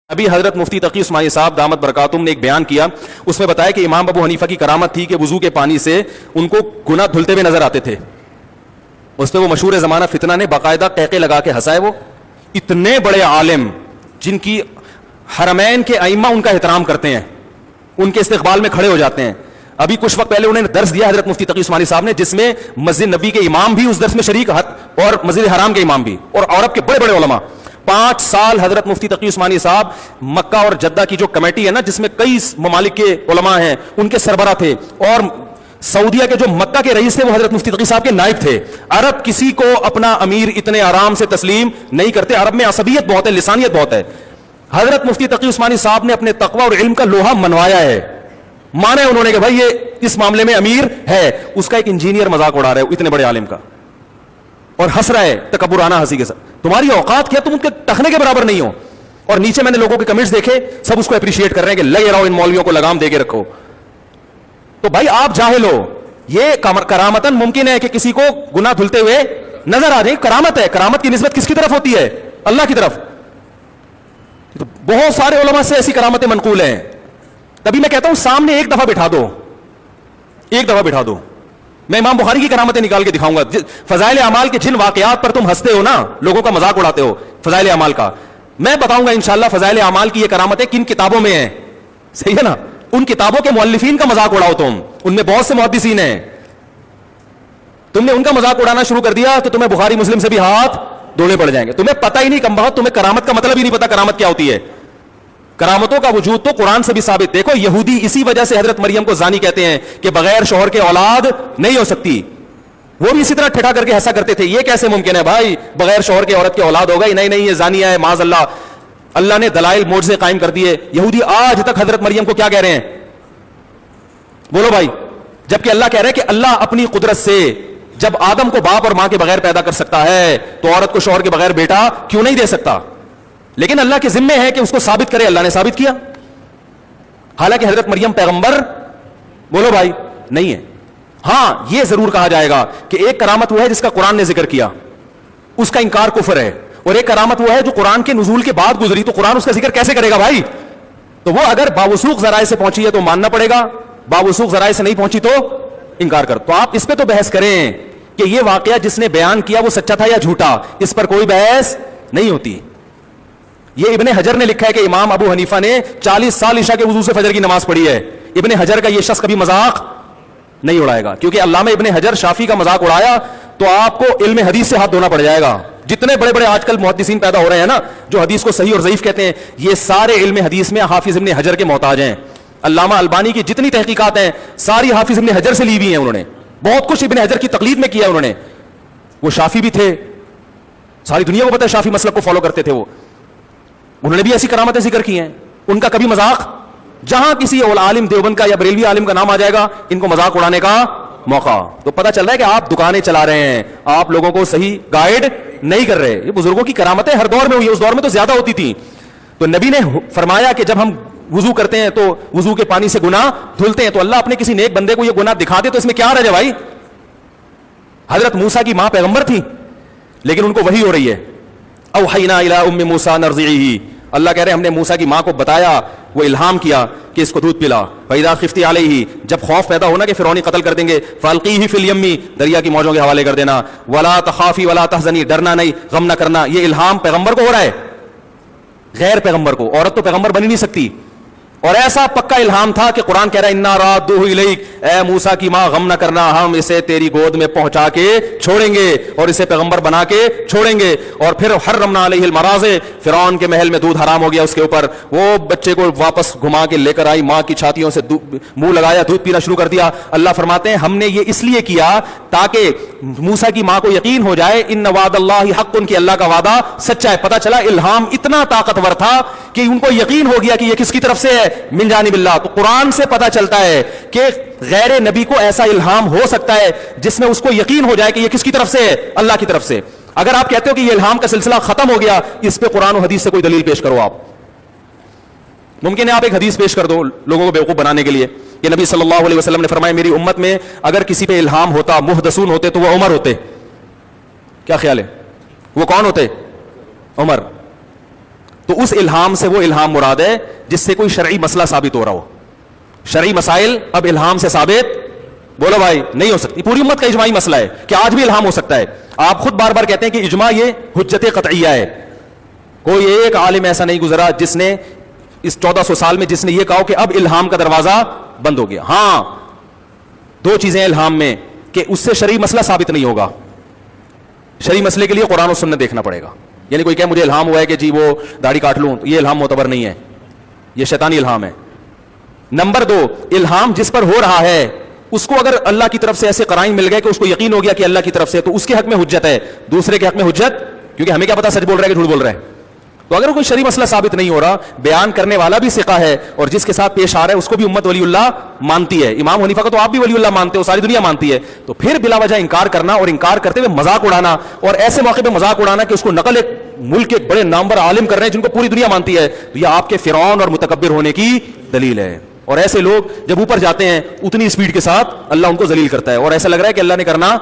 ابھی حضرت مفتی تقی عثمانی صاحب دامت برکاتہم نے ایک بیان کیا، اس میں بتایا کہ امام ابو حنیفہ کی کرامت تھی کہ وضو کے پانی سے ان کو گناہ دھلتے ہوئے نظر آتے تھے. اس پہ وہ مشہور زمانہ فتنہ نے باقاعدہ قہقے لگا کے ہنسائے. وہ اتنے بڑے عالم جن کی حرمین کے ائمہ ان کا احترام کرتے ہیں، ان کے استقبال میں کھڑے ہو جاتے ہیں. ابھی کچھ وقت پہلے انہوں نے درس دیا حضرت مفتی تقی عثمانی صاحب نے، جس میں مسجد نبی کے امام بھی اس درس میں شریک اور مسجد حرام کے امام بھی اور عرب کے بڑے بڑے علماء. 5 سال حضرت مفتی تقی عثمانی صاحب مکہ اور جدہ کی جو کمیٹی ہے نا، جس میں کئی ممالک کے علماء ہیں، ان کے سربراہ تھے. اور سعودیہ کے جو مکہ کے رئیس تھے وہ حضرت مفتی تقی صاحب کے نائب تھے. عرب کسی کو اپنا امیر اتنے آرام سے تسلیم نہیں کرتے. عرب میں عصبیت بہت ہے، لسانیت بہت ہے. حضرت مفتی تقی عثمانی صاحب نے اپنے تقوی اور علم کا لوہا منوایا ہے. مانا ہے انہوں نے کہ بھائی یہ اس معاملے میں امیر ہے. اس کا ایک انجینئر مذاق اڑا رہا ہے اتنے بڑے عالم کا اور ہنس رہا ہے تکبرانہ ہنسی کے ساتھ. تمہاری اوقات کیا، تم ان کے ٹخنے کے برابر نہیں ہو. اور نیچے میں نے لوگوں کے کمنٹس دیکھے، سب اس کو اپریشیٹ کر رہے ہیں کہ لگے رہو ان مولویوں کو لگام دے کے رکھو. تو بھائی آپ جاہل ہو. یہ کرامتاً ممکن ہے کہ کسی کو گناہ دھلتے ہوئے نظر آ جائے. کرامت ہے. کرامت کی نسبت کس کی طرف ہوتی ہے؟ اللہ کی طرف. تو بہت سارے علماء سے ایسی کرامتیں منقول ہیں. تبھی میں کہتا ہوں سامنے ایک دفعہ بٹھا دو، ایک دفعہ بٹھا دو. میں امام بخاری کی کرامتیں نکال کے دکھاؤں گا. فضائل اعمال کے جن واقعات پر تم ہنستے ہو نا، لوگوں کا مذاق اڑاتے ہو فضائل اعمال کا، میں بتاؤں گا انشاءاللہ فضائل اعمال کی یہ کرامتیں کن کتابوں میں ہیں. صحیح ہے نا؟ ان کتابوں کے مؤلفین کا مذاق اڑاؤ تم. ان میں بہت سے محدثین ہیں. تم نے ان کا مذاق اڑانا شروع کر دیا تو تمہیں بخاری مسلم سے بھی ہاتھ دھونے پڑ جائیں گے. تمہیں پتہ ہی نہیں کم بہت، تمہیں کرامت کا مطلب ہی نہیں پتا کرامت کیا ہوتی ہے. کرامتوں کا وجود تو قرآن سے بھی ثابت. دیکھو یہودی اسی وجہ سے حضرت مریم کو زانی کہتے ہیں کہ بغیر شوہر کے اولاد نہیں ہو سکتی. وہ بھی اسی طرح ٹھٹھا کر کے ہنسا کرتے تھے. یہ کیسے ممکن ہے بھائی بغیر شوہر کے عورت کی اولاد ہوگا؟ نہیں نہیں، یہ زانیہ ہے معاذ اللہ. اللہ نے دلائل معجزے قائم کر دیے. یہودی آج تک حضرت مریم کو کیا کہہ رہے ہیں؟ بولو بھائی. جبکہ اللہ کہہ رہے کہ اللہ اپنی قدرت سے جب آدم کو باپ اور ماں کے بغیر پیدا کر سکتا ہے تو عورت کو شوہر کے بغیر بیٹا کیوں نہیں دے سکتا؟ لیکن اللہ کے ذمے ہے کہ اس کو ثابت کرے. اللہ نے ثابت کیا. حالانکہ حضرت مریم پیغمبر بولو بھائی نہیں ہے. ہاں یہ ضرور کہا جائے گا کہ ایک کرامت وہ ہے جس کا قرآن نے ذکر کیا، اس کا انکار کفر ہے. اور ایک کرامت وہ ہے جو قرآن کے نزول کے بعد گزری، تو قرآن اس کا ذکر کیسے کرے گا بھائی؟ تو وہ اگر باوثوق ذرائع سے پہنچی ہے تو ماننا پڑے گا، باوثوق ذرائع سے نہیں پہنچی تو انکار کر. تو آپ اس پہ تو بحث کریں کہ یہ واقعہ جس نے بیان کیا وہ سچا تھا یا جھوٹا، اس پر کوئی بحث نہیں ہوتی. یہ ابن حجر نے لکھا ہے کہ امام ابو حنیفہ نے 40 سال عشاء کے وضو سے فجر کی نماز پڑھی ہے. ابن حجر کا یہ شخص کبھی مذاق نہیں اڑائے گا، کیونکہ علامہ ابن حجر شافعی کا مذاق اڑایا تو آپ کو علم حدیث سے ہاتھ دھونا پڑ جائے گا. جتنے بڑے بڑے آج کل محدثین پیدا ہو رہے ہیں نا، جو حدیث کو صحیح اور ضعیف کہتے ہیں، یہ سارے علم حدیث میں حافظ ابن حجر کے محتاج ہیں. علامہ البانی کی جتنی تحقیقات ہیں ساری حافظ ابن حجر سے لی ہوئی ہیں. انہوں نے بہت کچھ ابن حجر کی تقلید میں کیا. انہوں نے، وہ شافعی بھی تھے، ساری دنیا کو پتہ ہے شافعی مسلک کو فالو کرتے تھے. وہ انہوں نے بھی ایسی کرامتیں ذکر کی ہیں. ان کا کبھی مذاق، جہاں کسی عالم دیوبند کا یا بریلوی عالم کا نام آ جائے گا ان کو مذاق اڑانے کا موقع. تو پتہ چل رہا ہے کہ آپ دکانیں چلا رہے ہیں، آپ لوگوں کو صحیح گائیڈ نہیں کر رہے. یہ بزرگوں کی کرامتیں ہر دور میں ہوئی، اس دور میں تو زیادہ ہوتی تھی. تو نبی نے فرمایا کہ جب ہم وضو کرتے ہیں تو وضو کے پانی سے گناہ دھلتے ہیں. تو اللہ اپنے کسی نیک بندے کو یہ گناہ دکھا دے تو اس میں کیا رہ جائے بھائی؟ حضرت موسیٰ کی ماں پیغمبر تھی لیکن ان کو وحی ہو رہی ہے. اوحینا الی ام موسیٰ ان ارضعیہ. اللہ کہہ رہے ہیں ہم نے موسیٰ کی ماں کو بتایا، وہ الہام کیا کہ اس کو دودھ پلا. فَإِذَا خِفْتِ عَلَيْهِ. جب خوف پیدا ہونا کہ فرعونی قتل کر دیں گے، فَأَلْقِيهِ فِي الْيَمِّ. دریا کی موجوں کے حوالے کر دینا. وَلَا تَخَافِي وَلَا تَحْزَنِي. ڈرنا نہیں، غم نہ کرنا. یہ الہام پیغمبر کو ہو رہا ہے، غیر پیغمبر کو. عورت تو پیغمبر بن ہی نہیں سکتی. اور ایسا پکا الہام تھا کہ قرآن کہہ رہا ہے اِنَّا رَادُّوهُ إِلَيْكَ. اے موسیٰ کی ماں غم نہ کرنا، ہم اسے تیری گود میں پہنچا کے چھوڑیں گے اور اسے پیغمبر بنا کے چھوڑیں گے. اور پھر حرمنا علیہ المراضع. فرعون کے محل میں دودھ حرام ہو گیا اس کے اوپر. وہ بچے کو واپس گھما کے لے کر آئی، ماں کی چھاتیوں سے منہ لگایا، دودھ پینا شروع کر دیا. اللہ فرماتے ہیں ہم نے یہ اس لیے کیا تاکہ موسیٰ کی ماں کو یقین ہو جائے ان وعد اللہ حق، ان کی اللہ کا وعدہ سچا ہے. پتہ چلا الہام اتنا طاقتور تھا کہ ان کو یقین ہو گیا کہ یہ کس کی طرف سے ہے؟ من جانب اللہ. تو قرآن سے پتہ چلتا ہے کہ غیر نبی کو ایسا الہام ہو سکتا ہے جس میں اس کو یقین ہو جائے کہ یہ کس کی طرف سے ہے؟ اللہ کی طرف سے. اگر آپ کہتے ہو کہ یہ الہام کا سلسلہ ختم ہو گیا، اس پہ قرآن و حدیث سے کوئی دلیل پیش کرو. آپ ممکن ہے آپ ایک حدیث پیش کر دو لوگوں کو بیوقوف بنانے کے لیے کہ نبی صلی اللہ علیہ وسلم نے فرمایا میری امت میں اگر کسی پہ الہام ہوتا، محدثون ہوتے تو وہ عمر ہوتے. کیا خیال ہے؟ وہ کون ہوتے؟ عمر. تو اس الہام سے وہ الہام مراد ہے جس سے کوئی شرعی مسئلہ ثابت ہو رہا ہو. شرعی مسائل اب الہام سے ثابت بولو بھائی نہیں ہو سکتی. پوری امت کا اجماعی مسئلہ ہے کہ آج بھی الہام ہو سکتا ہے. آپ خود بار بار کہتے ہیں کہ اجماع یہ حجت قطعیہ ہے. کوئی ایک عالم ایسا نہیں گزرا جس نے اس 1400 سال میں جس نے یہ کہا کہ اب الہام کا دروازہ بند ہو گیا. ہاں دو چیزیں الہام میں کہ اس سے شرعی مسئلہ ثابت نہیں ہوگا. شرعی مسئلے کے لیے قرآن و سنت دیکھنا پڑے گا. یعنی کوئی کہ مجھے الہام ہوا ہے کہ جی وہ داڑھی کاٹ لوں, یہ الہام معتبر نہیں ہے, یہ شیطانی الہام ہے. نمبر 2, الہام جس پر ہو رہا ہے اس کو اگر اللہ کی طرف سے ایسے قرائن مل گئے کہ اس کو یقین ہو گیا کہ اللہ کی طرف سے, تو اس کے حق میں حجت ہے. دوسرے کے حق میں حجت, کیونکہ ہمیں کیا پتا سچ بول رہا ہے کہ جھوٹ بول رہا ہے. تو اگر کوئی شرعی مسئلہ ثابت نہیں ہو رہا, بیان کرنے والا بھی ثقہ ہے اور جس کے ساتھ پیش آ رہا ہے اس کو بھی امت ولی اللہ مانتی ہے. امام حنیفہ کو تو آپ بھی ولی اللہ مانتے ہو, ساری دنیا مانتی ہے. تو پھر بلا وجہ انکار کرنا اور انکار کرتے ہوئے مذاق اڑانا اور ایسے موقع پہ مذاق اڑانا کہ اس کو نقل ایک ملک کے بڑے نامور عالم کر رہے ہیں جن کو پوری دنیا مانتی ہے, تو یہ آپ کے فرعون اور متکبر ہونے کی دلیل ہے. اور ایسے لوگ جب اوپر جاتے ہیں اتنی اسپیڈ کے ساتھ اللہ ان کو ذلیل کرتا ہے اور ایسا لگ رہا ہے کہ اللہ نے کرنا